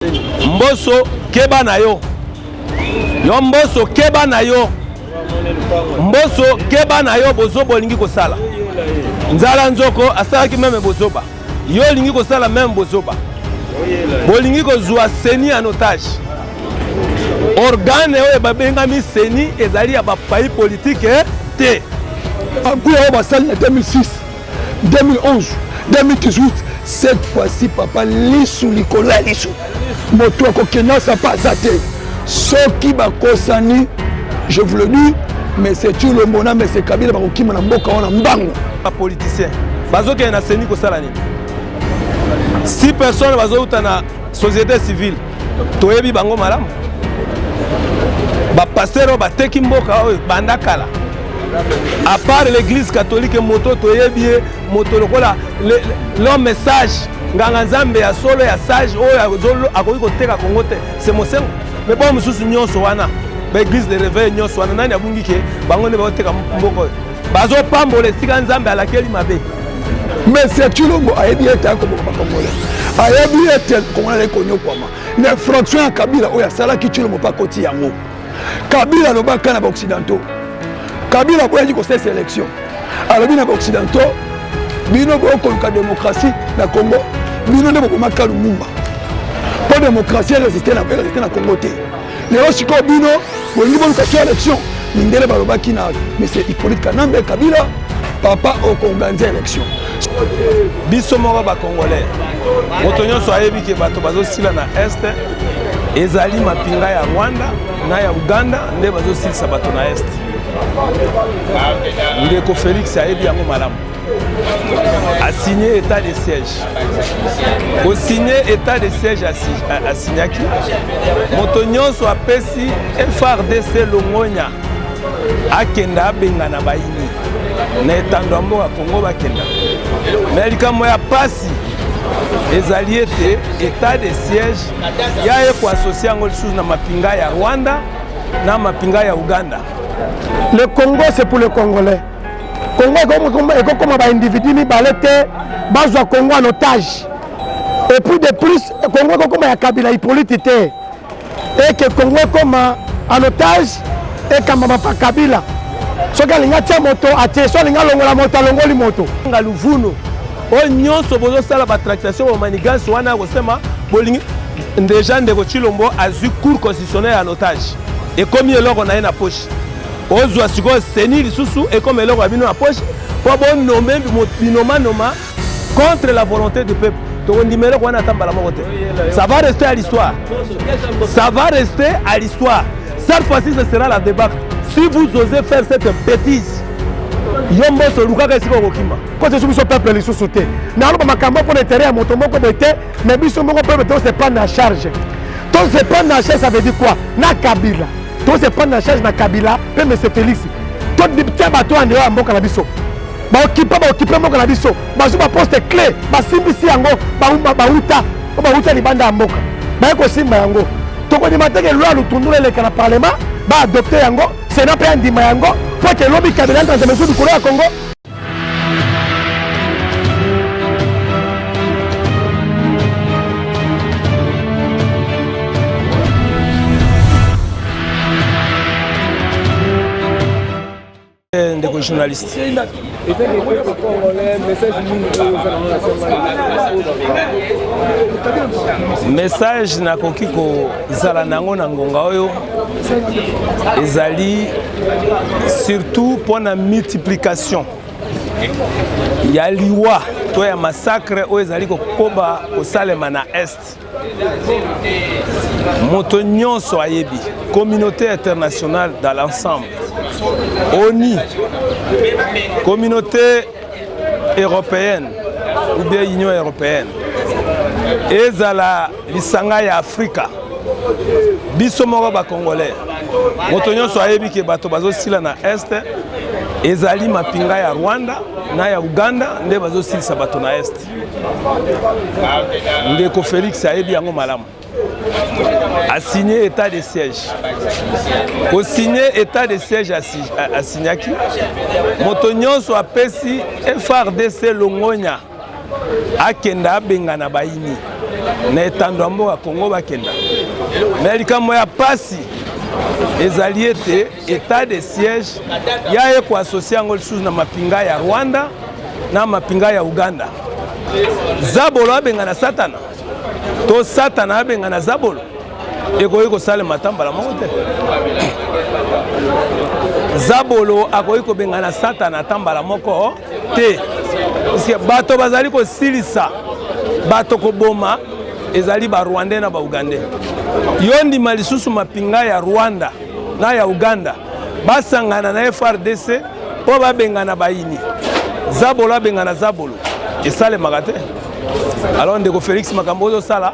Mboso keba na yo. Yo mboso keba na yo. Mboso keba na yo bozo bolingi kosala. Nzala nzoko asalaki meme bozoba. Yo lingi kosala meme bozoba. Bolingi kozwa seni en otage. Organe oyo babengami seni ezali ya bapai politique te. Akuya basali en 2006, 2011, 2018. Cette fois-ci, papa, Lissou, Nicolas Lissou. Moto Kokena, ça passe à terre. Ce qui va concerner, je vous le dis, mais c'est tout le monde, mais c'est Kabila qui m'a mboka on a mbango. Pas politicien. Bazo qui est na seni ko salani. 6 personnes bazo utana société civile. Toyebi bango malamu. Ba pasteur ba teki mboka oyo bandakala. À part l'église catholique moto toyebi moto lokola le message nganga nzambe ya solo ya sage oyo akoki koteka Kongo te c'est mosengo mais bon mususu nyonso wana ba église de réveil nyonso wana nani abungi ke bango ne ba oteka mboko bazo pambola sika nzambe alakeli mabe mais c'est Chilombo ayebi ete akomo ba Congolais ayebi ete Congolais konyo kwama na fraction ya Kabila oyo asalaki Chilombo pa koti yango Kabila lobaka na ba occidentaux Kabila boyaji ko cette élection alors bina ba occidentaux bino boko ka démocratie na Congo bino ne boko makalu mumba pour démocratie résister na Congo te leo siko bino bolingi bon ka élection ndele balobaki na mais c'est Hippolyte Kanambe Kabila papa au organiser élection biso moko ba congolais moto nyonso ayebi ke bato bazo sila na est ezali mapinga ya Rwanda na ya Uganda nde bazo silisa bato na est ndeko Félix ayebi yango malamu a signé état de siège. Au signé état de siège à Signaki, Motonyon soit pesi FRDC Longonya à Kenda Bengana Baini. N'étendant à Congo Bakenda. Mais quand moi passi les alliés état de siège, il y a quoi associé à na mapinga ya Rwanda, na mapinga ya Uganda. Le Congo c'est pour les Congolais. Congo est comme un individu qui a Congo en otage. Et puis de plus, Congo est comme un Kabila Hippolyte. Et que Congo est comme en otage et comme un Kabila. Ce qui est un moto, attention, il y a la moto, il y a moto. Il y a l'Uvuno. Il y a une tractation au Manigance, déjà de Chilombo a eu cours constitutionnel en otage. Et comme il y a une poche. Ozwa siko seni lisusu et comme eloko abino na poche pour bon nommer binoma contre la volonté du peuple. To ndimelo ko na tambala moko te. Ça va rester à l'histoire. Ça va rester à l'histoire. Cette fois-ci ce sera la débâcle. Si vous osez faire cette bêtise, yombo so lukaka siko kokima. Quand je suis peuple lisusu te. Na lo makambo pour l'intérêt à moto moko bete, mais biso moko peuple to se prendre en charge. To se prendre en charge ça veut dire quoi? Na Kabila. To se prendre en charge na Kabila, pe M. Félix. To dipte bato en dehors mboka na biso. Ba occuper mboka na biso. Ba zuba poste clé, ba simbisi yango, ba uta libanda ya mboka. Ba ko simba yango. To ko dimate ke loi lutundule le kana parlement, ba adopter yango, Sénat pe ndima yango, pour que lobby Kabila dans mesure du Congo Congo. Des journalistes. Message na kokiko zala nango na ngonga oyo ezali surtout pour la multiplication ya liwa to ya massacre oyo ezali kokoba kosalema na est moto nyonso ayebi communauté internationale dans l'ensemble ONU, communauté européenne ou bien Union européenne, ezala lisanga ya Afrika, biso moko ba Congolais, moto nyonso ayebi ke bato bazo sila na est, ezali mapinga ya Rwanda na ya Uganda nde bazo silisa bato na est. Ndeko Félix ayebi yango malamu. A signé état de siège. Au signé état de siège à Signaki, Motonyon soit pesi FRDC Longonya à Kenda Bengana Baini. na etando mboka Congo bakenda mais likambo ya pasi ezali ete état de siège ya ye koasocie yango lisusu na mapinga ya Rwanda na mapinga ya Uganda. Zabolo abengana Satana to Satana abengana Zabolo ekoki kosalema tambala moko te. Zabolo akoki kobengana Satana tambala moko te. Parce que bato bazali kosilisa bato koboma ezali ba Rwandais na ba Ugandais. Yo ndima lisusu mapinga ya Rwanda na ya Uganda basangana na FRDC po babengana bayini. Zabolo abengana Zabolo esalemaka te. Alors ndeko Félix makambo ozo sala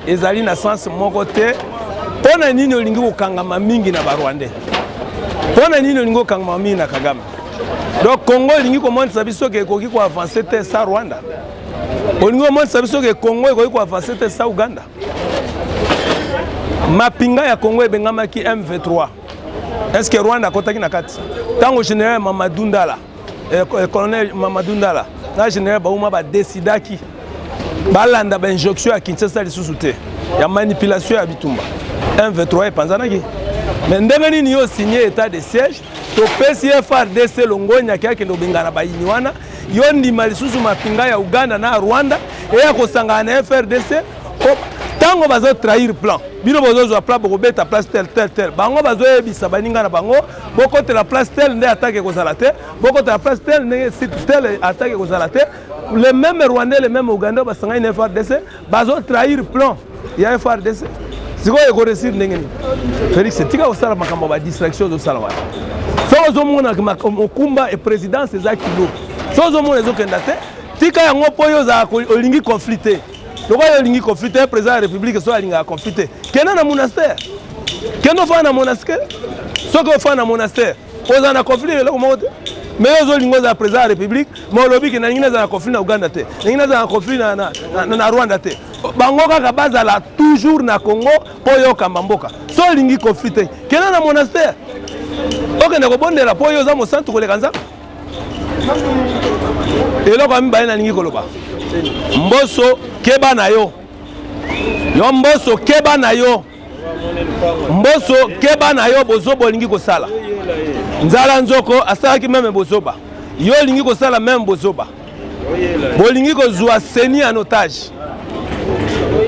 ezali na sens moko te. Pona nini olingi kokangama mingi na ba Rwandais? Pona nini olingi kokangama mingi na Kagame? Donc Congo olingi komonisa biso ke ekoki ko avancer te sa Rwanda. Olingi komonisa biso ke Congo ekoki ko avancer te sa Uganda. Mapinga ya Congo ebengamaki M23. Est-ce que Rwanda kotaki na kati? Tango général Mamadou Ndala, colonel Mamadou Ndala, na général Bauma ba décidaki balanda ba injonction ya Kinshasa lisusu te. Ya manipulation ya bitumba. M23 epanzanaki. Mais ndenge nini yo signé état de siège, to PCFRDC longonya kyake ndo bengana ba yiniwana, yo ndima lisusu mapinga ya Uganda na Rwanda eya kosangana na FRDC. Tango bazo trahir plan bino bozo zo plan boko beta place tel bango bazo ebisa baninga na bango boko te la place tel nde attaque ko salate boko te la place tel nde site tel attaque ko salate le même Rwandais le même Ouganda basanga na FRDC bazo trahir plan ya FRDC siko eko réussir ndenge ni Félix tika ko sala makambo ba distraction zo sala wa so zo mona okumba et présidence za kilo so zo mona zo kenda te tika yango poyo za olingi conflicter. Donc il y a conflit, le président de la République soit il y a conflit. Quel est le monastère? Quel est le monastère? Ce que fait le monastère, on a un conflit là comment? Mais ils ont le président de la République, mais on lobby qu'il y a un conflit en Ouganda, il y a un conflit en Rwanda. Bangoka kabaza la toujours na Congo pour yo kamamboka. So il y a conflit. Quel est le monastère? Ok, na kobonde la pour yo za mo centre ko le kanza. Et là quand même ba na lingi koloba. Mboso keba na yo. Yo mboso keba na yo. Mboso keba na yo bozo bolingi kosala. Nzala nzoko asalaki meme bozoba. Yo lingi kosala meme bozoba. Bolingi kozwa seni en otage.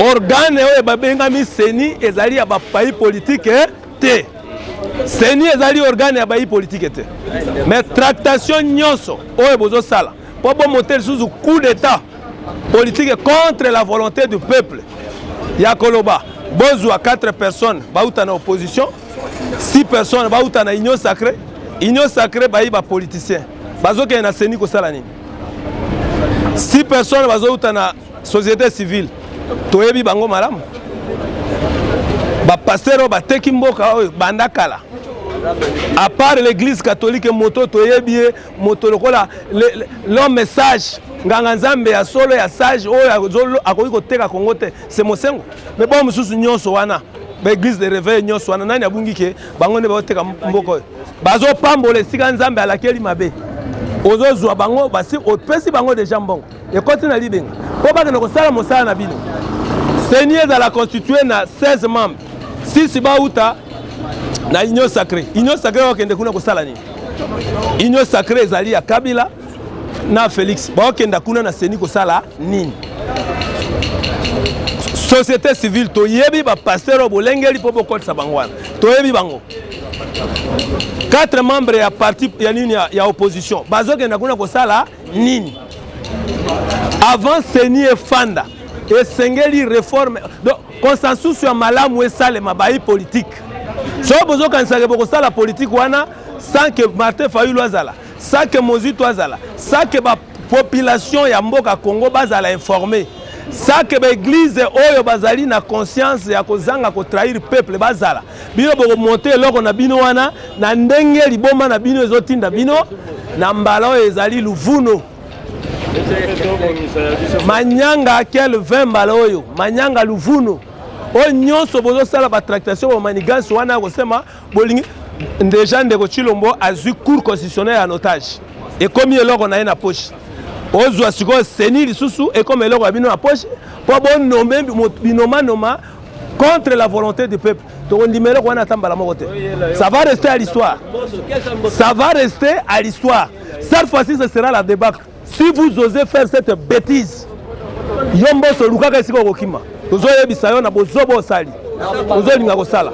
Organe oyo babengami seni ezali ya ba pays politique te. Seni ezali organe ya ba pays politique te. Mais tractation nyonso oyo bozo sala. Pour monter sous coup d'état politique contre la volonté du peuple. Yakoloba, Bozo à 4 personnes, Baouta na opposition, 6 personnes, Baouta na union sacrée, Baïba politicien. Bazo qui est na Séni Kosalani. 6 personnes, Baouta na société civile. Toyebi Bango Malam. Ba pasteur, ba tekimboka, bandakala. À part l'église catholique, moto toyebi, moto lokola, leur message. Nganga nzambe ya solo ya sage oyo akoki koteka Congo te c'est mosengo mais bon mususu nyonso wana ba église de réveil nyonso wana nani abungi ke bango ne bateka mboko bazo pambola sika nzambe alakeli mabe ozo zwa bango basi opesi bango déjà mbongo et continue na libenga po ba ko sala mosala na bino Seigneur za la constituer na 16 membres 6 bauta na union sacrée okende kuna ko sala nini union sacrée ezali ya Kabila na Félix bakenda kuna na Seni kosala nini société civile toyebi ba pasteur bolengeli po bokotsa bangwana toyebi bango 4 membres ya parti ya nini ya opposition bazokenda kuna kosala nini avant Seni efanda esengeli réforme donc consensus ya malamu esale mabai politique so bozokanisa ke bokosala politique wana sans que Martin Fayulu azala ça que Mozito azala, ça que la population ya mboka Congo bazala informé, ça que l'église oyo bazali na conscience ya kozanga ko trahir peuple bazala. Bino boko monter loko na bino wana na ndenge liboma na bino ezotinda bino na mbala ezali luvuno. Manyanga quel 20 mbala oyo, manyanga luvuno. O nyonso bozo sala ba tractation ba manigance wana ko sema bolingi déjà Ndeko Chilombo a eu cours constitutionnel en otage. Et comme il est là, on a une poche. ozwa sikoyo seni lisusu ekoma eloko ya bino na poche mpo bonome binomanoma contre la volonté du peuple. Tokondima eloko wana ata mbala moko te. Ça va rester à l'histoire. Ça va rester à l'histoire. Cette fois-ci, ce sera la débâcle. Si vous osez faire cette bêtise, yomboso lukaka esika okokima tozoyebisa yo na bozoba osali ozolinga kosala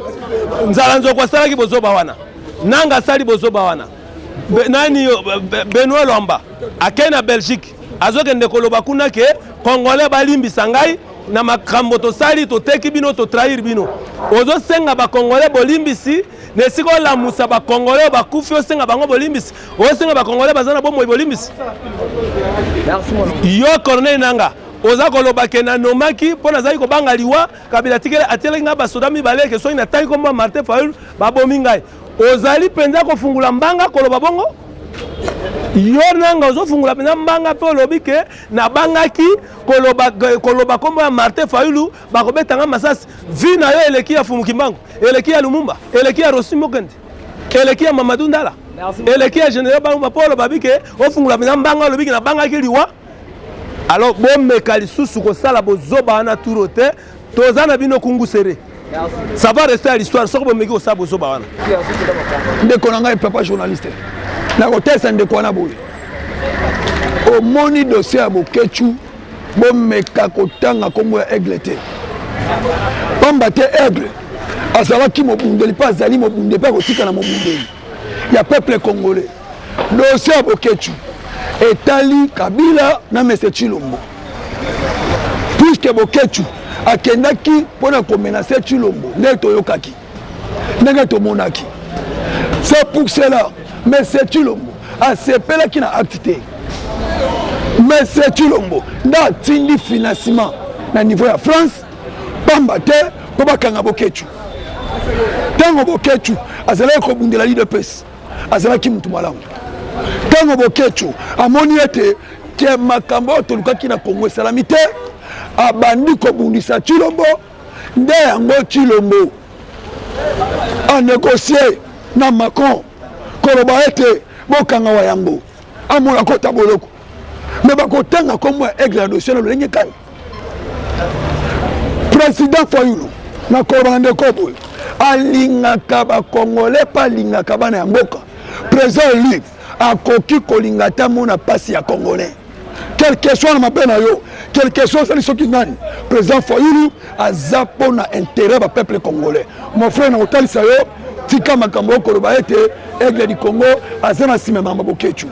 nzala nzoko asalaki bozoba wana nanga asali bozoba wana nani Benoît Lwamba akei na Belgique azokende koloba kuna ke congolais balimbisa ngai na makambo tosali toteki bino totrahir bino ozosenga bacongolais bolimbisi nesiko olamusa bacongolais bakufi osenga bango bolimbisi osenga bacongolais baza na bomoi bolimbisi yo Corneille Nanga oza koloba ke na nomaki mpo nazali kobanga liwa Kabila atielaki nga basoda mibale ke soki nataki komba Martin Fayulu babomi ngai ozali mpenza kofungula mbanga koloba bongo yo nanga ozofungula mpenza mbanga mpe olobi ke nabangaki koloba kombo ya Martin Fayulu bakobetanga masasi vi na yo eleki ya Fumuki Mbangu eleki ya Lumumba eleki ya Rossi Mokende eleki ya Mamadou Ndala eleki ya Général Balumba mpo oloba bike ofungula mpenza mbanga olobi ke nabangaki liwa. Alors bon mekali susu ko sala bozoba na turote tozana bino kungu serré. Ça va rester à l'histoire soko bomeki ko sala bozoba wana. Ndeko nanga e papa journaliste. Na ko tesa ndeko na boye. Au moni dossier ya Bokechu bomeka ko tanga kombo ya Aigle te. Pamba te Aigle azalaki mobundeli pas azali mobundeli pas kotika na mobundeli. Ya peuple congolais. Dossier ya Bokechu etali Kabila na Mese Chilombo puisque Bokechu akendaki pona komenase Chilombo nde toyokaki ndenge tomonaki. C'est pour cela Mese Chilombo asepelaki na acte te. Mese Chilombo nda tindi financement na niveau ya France pamba te po bakanga Bokechu tango Bokechu azalaki kobundela l'UDPS azalaki mutu malamu. Tango Bokechu amoni ete ke makambo tolukaki na Kongo esalami te abandi kobundisa Chilombo nde yango Chilombo a négocié na Macron koloba ete bokanga wa yango amona kota boloko me bakotanga kombo ya Aigle ya dossier na lolenge kani président Fayulu na koloba ndeko boye alingaka bakongolais pa alingaka bana ya mboka président lui akoki kolinga ta mona pasi ya congolais quel que soit na mapena yo quel que soit sali soki nani président Fayulu aza pona intérêt ba peuple congolais. Mon frère na otalisa yo tika makambo koloba ete Aigle du Congo aza na sima mamba Bokechu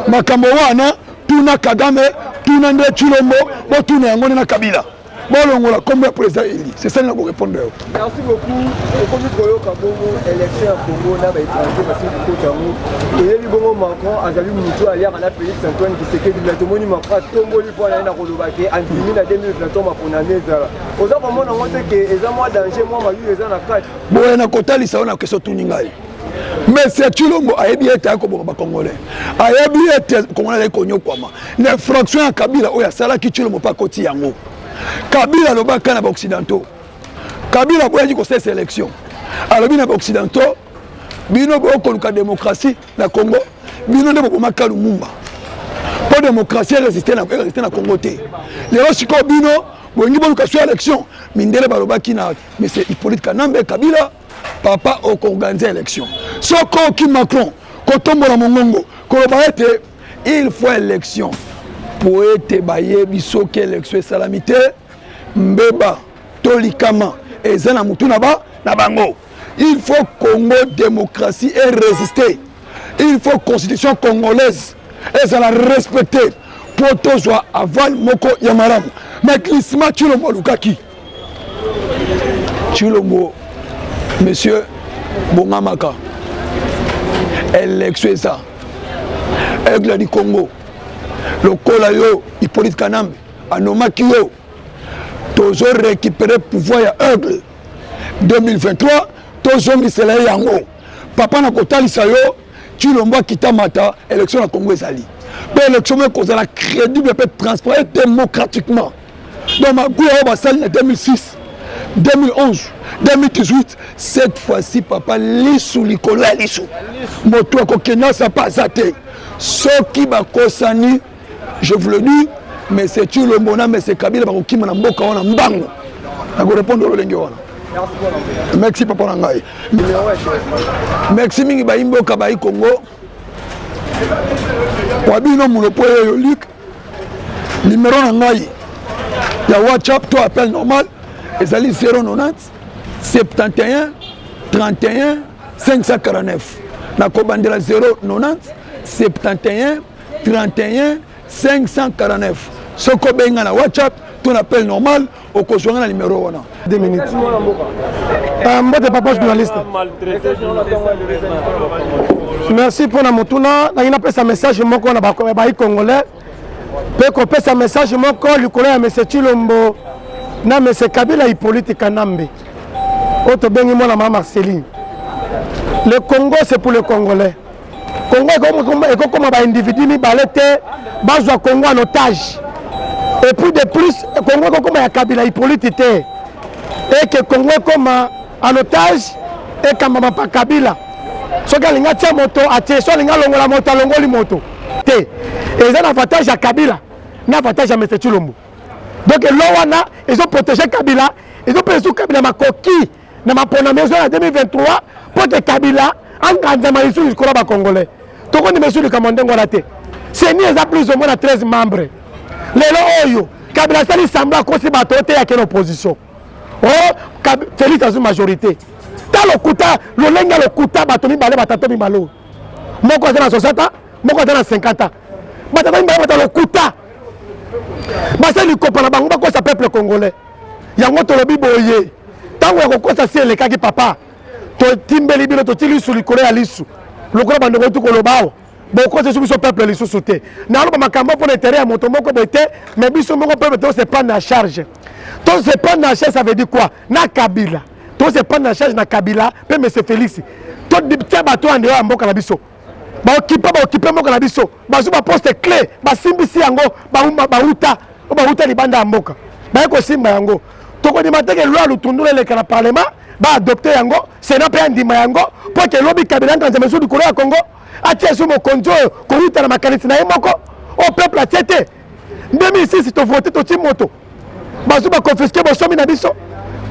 makambo wana tuna Kagame tuna nde Chilombo bo tuna yango na Kabila bolongola kombo ya président Eli. C'est ça na ko répondre. Merci beaucoup. Comme koyo kabongo élection ya Congo na ba étranger parce que ko tamu et li bongo Macron azali mutu alia na Félix Antoine Tshisekedi na tomoni Macron tomboli po na koloba ke andimi na 2023 mapona nezala oza komona ngote ke eza moi danger moi mayu eza na kati boye na kotalisa ona keso tuningai. Mais c'est Chilombo ayebi ete akoboka ba Congolais ayebi ete Congolais konyokwama na fraction ya Kabila oya sala ki Chilombo pa koti yango Kabila lobaka na occidentaux Kabila boyaji ko cette élection alobi na occidentaux bino bokoluka démocratie na Congo bino nde bokomaka Lumumba po démocratie résister na Congo te lelo siko bino bongi boluka sur élection mindele balobaki na monsieur Hippolyte Kanambe Kabila papa okorganiser élection soko ki Macron kotombola mongongo koloba ete il faut élection poete bayebi soki élection esalamité mbeba tolikama ezana mutu na bango. Il faut Congo démocratie et résister. Il faut constitution congolaise et ça la respecter pour tous aval moko yamaramu. Mais glissement Chilombo Lukaki Chilombo monsieur Bongamaka élection ça Aigle du Congo le Kolayo Hippolyte Kanambe anomaki yo tozo récupérer pouvoir ya Aigle 2023 tozo misela yango papa na kotalisa yo Chilombo kitamata élection na Congo ezali pe élection me kozala crédible pe transparent démocratiquement dans ma goût au basal en 2006 2011 2018 cette fois-ci papa lisu likola lisu moto akokena sa pas até soki bakosani je vous le dis, mais c'est Tshilombo na mais c'est Kabila bakokima na mboka wana mbango. Na ko répondre au lenge wana. Merci papa na ngai. Merci mingi ba imboka ba Congo. Wabino mulopo yo Luc. Numéro na ngai. Ya WhatsApp toi appel normal. Ezali 090 71 31 549. Na kobandela 090 71 31 549. Soko benga na WhatsApp, ton appel normal, au cochon na numéro wana. 2 minutes. Mbote papa journaliste. Merci pour la motuna. Na ina pesa message moko na ba congolais. Pe ko pesa message moko likolo ya monsieur Tshilombo na monsieur Kabila Hippolyte Kanambe. Auto bengi mo na mama Marceline. Le Congo c'est pour les Congolais. Congo est comme un individu qui bazwa Congo en otage. Et puis de plus, Congo est comme un Kabila Hippolyte. Et que Congo est comme en otage et comme un Kabila. Ce qui est un moto, soit la moto, la moto. Et ils ont un avantage à Kabila, un avantage à M. Tshilombo. Donc ils ont protégé Kabila, ils ont protégé Kabila ma coquille, dans ma maison en 2023, pour que Kabila engagement sur le Congolais congolais. Tout le monde est sur le commandant Ngolate. C'est ni plus ou moins 13 membres. Les loyaux, Kabila Sali semble à cause de la opposition. Oh, Félix a une majorité. Dans le Kouta, le lenga le Kouta, Batomi Balé, Batatomi Malo. Mon côté dans 60 ans, mon côté dans 50 ans. Batatomi Balé, le Kouta. Basa lui comprend pas quoi ça peuple congolais. Yango tolobi boye. Tant qu'on ça c'est le cas qui papa. To timbeli bino to tili sur le Corée à l'issue. Le Corée bande ko kolobao. Beaucoup de sous peuple les sous-sauté. Na lo makambo pour l'intérêt à moto moko boité, mais biso moko peuple to se prendre en charge. To se prendre en charge ça veut dire quoi? Na Kabila. To se prendre en charge na Kabila, pe monsieur Félix. To tia bato ande ya mboka na biso. Ba occuper mboka na biso. Ba zuba poste clé, ba simbisi yango, ba uta libanda ya mboka. Ba ko simba yango. To ko dimateke loi lutundula le kana parlement, ba adopter yango, Sénat pe ndima yango, pour que lobby Kabila dans mesure du Congo Congo. Atia sur mon conjo, Koruta na makanisi na yemoko, au peuple a tete. 2006, tu as voté ton Timoto. Bazouba confisqué mon somme na biso.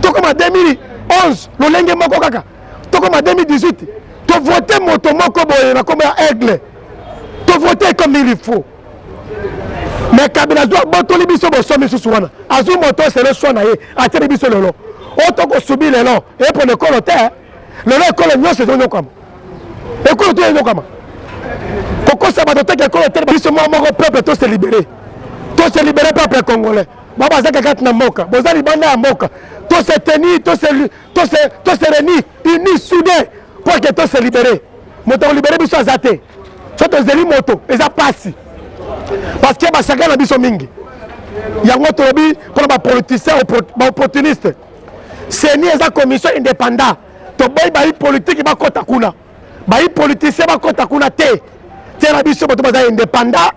Tu comme en 2011, le lenge moko kaka. Tu comme en 2018, tu as voté moto moko boye na comme un aigle. Tu as voté comme il faut. Mais Kabila doit botoli biso mon somme sous wana. Azu moto c'est le choix na ye, atia biso lelo. Auto ko subi lelo, et pour le coloter, lelo école nyo c'est donyo comme. Écoute toi nyo comme. Pourquoi ça va doter que le peuple tout se libérer. Tout se libérer peuple congolais. Baba zaka kat na moka. Bozali banda ya moka. Tout se tenir, tout se réunir, unis soudés pour que tout se libérer. Moto libérer biso azate. Soto zeli moto, eza pasi. Parce que basaka na biso mingi. Yango tolobi pour ba politicien ba opportuniste. C'est ni eza commission indépendante. To boy ba politique ba kota kuna. Ba politicien ba kota kuna te. La biso bato baza indépendant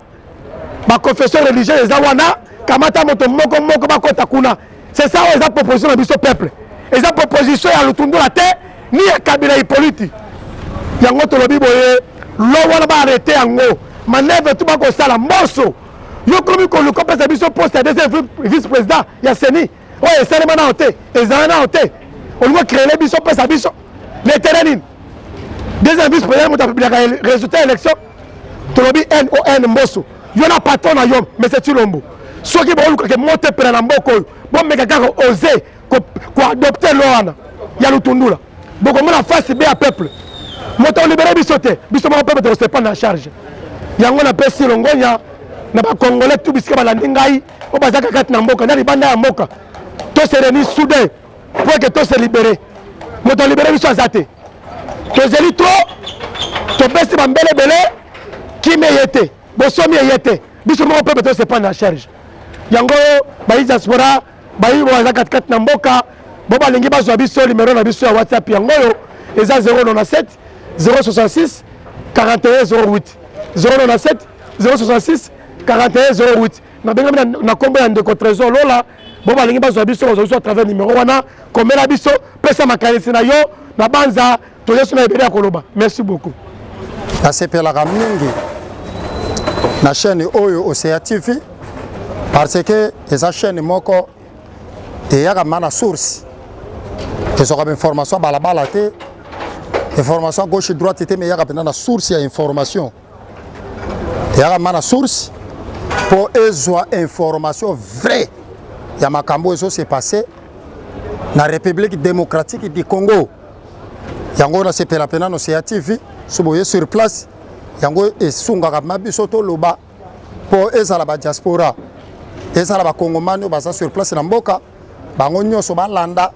ba confession religieuse eza wana kamata moto moko ba kota kuna. C'est ça eza proposition na biso peuple. Eza proposition ya lutundu la te ni ya Kabila Hippolyte. Yango tolobi boye lo wana ba arrêter yango. Manœuvre tout ba ko sala mboso. Yo komi ko le compte biso poste ya deuxième vice-président ya Seni. Ouais, c'est le mana hoté. Ezana na hoté. On va créer les biso poste biso. Les terrains. Deuxième vice-président mo ta publier résultat élection. Tolobi NON Mbosso. Yona patron na yom, mais c'est Tshilombo. Ceux qui vont que monter pour la mboko, bon mais quelqu'un oser ko adopter l'oana. Ya lutundula. Boko mona face bien à peuple. Moto libéré bisoté, biso mo peuple se prendre en charge. Yango na pesi longonya na ba congolais tout biska balandi ngai, o bazaka kat na mboka, na libanda ya mboka. To se réunir soudé pour que to se libérer. Moto libéré biso azate. To zeli trop, to besti bambele belé. Qui me yete, bosomi yete, biso mo peuple se prendre en charge. Yango ba diaspora, ba yi wa zakat kat na mboka, bo ba lingi bazwa biso numéro na biso ya WhatsApp yango yo, eza 097 066 41 08. 097 066 41 08. Na benga na kombo ya ndeko trésor lola, bo ba lingi bazwa biso à travers numéro wana, komela biso pesa makanisi na yo na banza to yesu na ebele ya koloba. Merci beaucoup. Asepelaka mingi na chaîne oyo Océa TV parce que eza chaîne moko eyaka mana source ezoka information balabala te information à gauche et droite te mais eyaka pena na source ya information eyaka mana source pour ezwa information vraie ya makambo ezo se passé na République démocratique du Congo. Yango na sepela pena no Océa TV soboye sur place yango esungaka mabiso to loba po ezala ba diaspora ezala ba congomani baza sur place na mboka bango nyonso balanda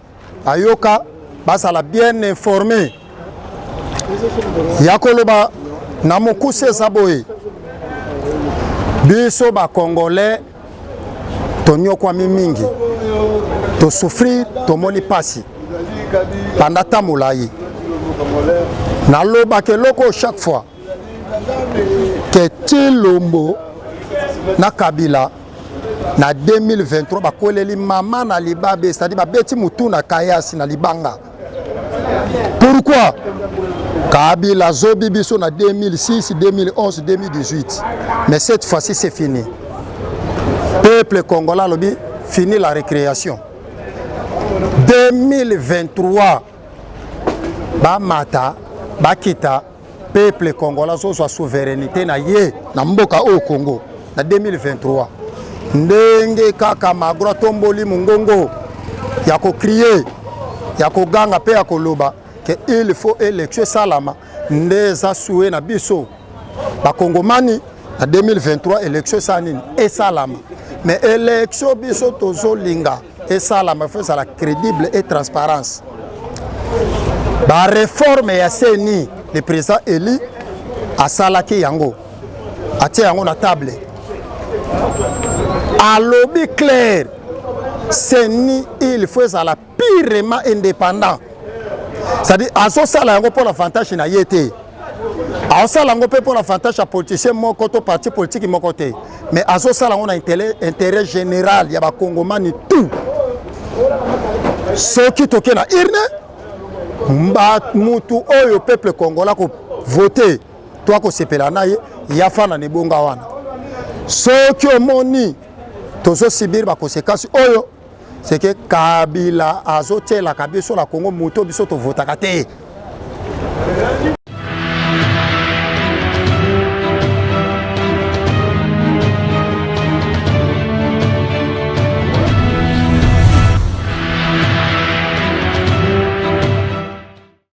ayoka basala bien informé yakoloba na mokuse saboye biso ba congolais tonyokwa mingi to souffrir to moni pasi pendant tamulayi na loba ke loko chaque fois que Tshilombo na Kabila na 2023 bakoleli mama na libabe c'est-à-dire babeti mutu na kayasi na libanga. Pourquoi? Kabila zobi biso na 2006, 2011, 2018. Mais cette fois-ci c'est fini. Peuple congolais lobi fini la récréation. 2023 ba mata ba kita peuple congolais soit souveraineté na ye na mboka au Congo na 2023 ndenge kaka magro tomboli mungongo ya ko crier ya ko ganga pe ya ko loba que il faut élection salama ndeza soué na biso ba kongomani na 2023 élection sanini et salama mais élection biso tozo linga et salama faut ça la crédible et transparence ba réforme ya seni le président Eli a salaki yango atie yango na table a lobby clair seni il faut ça la purement indépendant c'est-à-dire aso sala yango pour l'avantage na yete aso sala yango pour l'avantage à politicien moko to parti politique moko te mais aso sala yango na intérêt général ya ba congomani tout ce qui toke na irne mba mutu oyo peuple congolais ko voter toi ko sepela na ye yafana ne bonga wana soki omoni tozo subir ba conséquences oyo c'est que Kabila azotela kabiso la Congo muto biso to votaka te